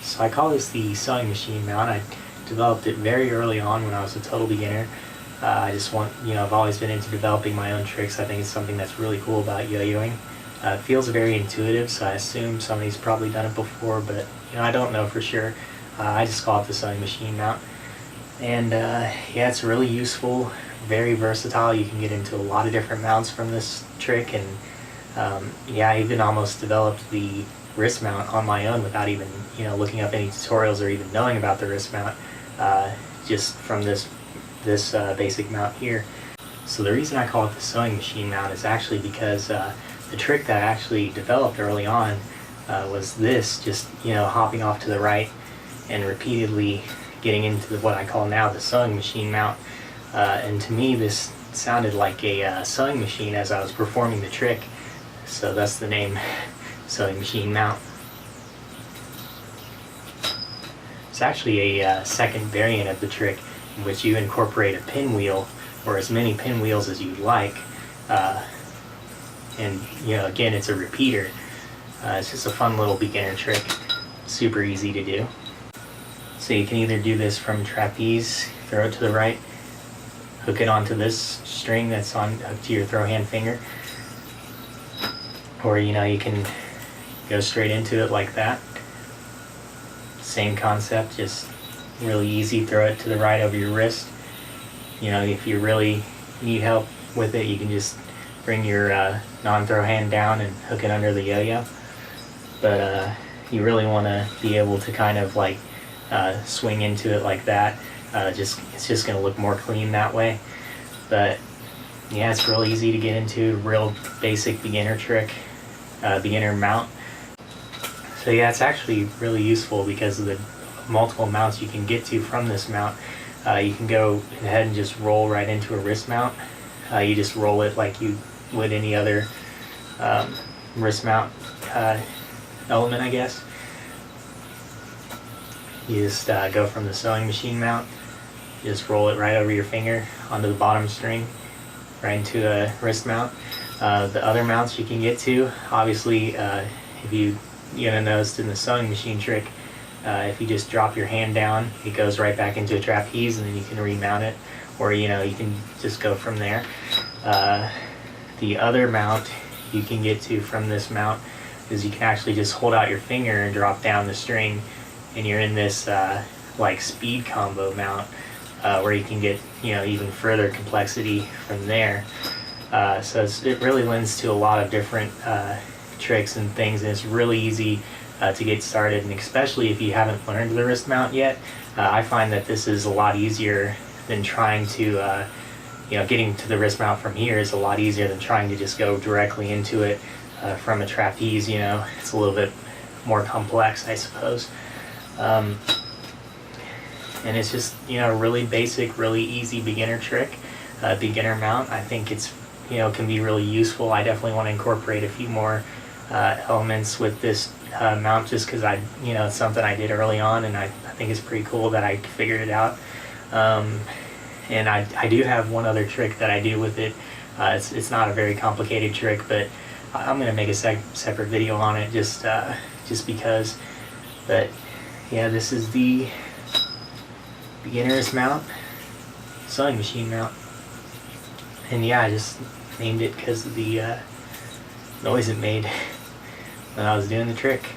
So I call this the sewing machine mount. I developed it very early on when I was a total beginner. I just want, I've always been into developing my own tricks. I think it's something that's really cool about yo-yoing. It feels very intuitive, so I assume somebody's probably done it before, but I don't know for sure. I just call it the sewing machine mount. And yeah, it's really useful, very versatile. You can get into a lot of different mounts from this trick, and yeah, I even almost developed the wrist mount on my own without even looking up any tutorials or even knowing about the wrist mount, just from this basic mount here. So the reason I call it the sewing machine mount is actually because the trick that I actually developed early on was this, just hopping off to the right and repeatedly getting into what I call now the sewing machine mount. And to me this sounded like a sewing machine as I was performing the trick, so that's the name, sewing machine mount. It's actually a second variant of the trick in which you incorporate a pinwheel, or as many pinwheels as you'd like, and again, it's a repeater. It's just a fun little beginner trick, super easy to do. So you can either do this from trapeze, throw it to the right, hook it onto this string that's hooked to your throw hand finger, or you can go straight into it like that. Same concept, just really easy. Throw it to the right over your wrist. If you really need help with it, you can just bring your non-throw hand down and hook it under the yo-yo. But you really want to be able to kind of like swing into it like that. It's just going to look more clean that way. But yeah, it's real easy to get into, real basic beginner trick, beginner mount. So yeah, it's actually really useful because of the multiple mounts you can get to from this mount. You can go ahead and just roll right into a wrist mount. You just roll it like you would any other wrist mount element, I guess. You just go from the sewing machine mount, just roll it right over your finger onto the bottom string, right into a wrist mount. The other mounts you can get to, obviously, if you noticed in the sewing machine trick, if you just drop your hand down, it goes right back into a trapeze, and then you can remount it, or you can just go from there. The other mount you can get to from this mount is you can actually just hold out your finger and drop down the string, and you're in this like speed combo mount, where you can get even further complexity from there. So it really lends to a lot of different tricks and things, and it's really easy to get started, and especially if you haven't learned the wrist mount yet. I find that this is a lot easier than trying to getting to the wrist mount from here is a lot easier than trying to just go directly into it from a trapeze. It's a little bit more complex, I suppose. And it's just a really basic, really easy beginner trick, beginner mount. I think it's can be really useful. I definitely want to incorporate a few more elements with this mount, just because it's something I did early on, and I think it's pretty cool that I figured it out. And I do have one other trick that I do with it. It's not a very complicated trick, but I'm gonna make a separate video on it just because. But yeah, this is the beginner's mount, sewing machine mount, and yeah, I just named it because of the noise it made when I was doing the trick.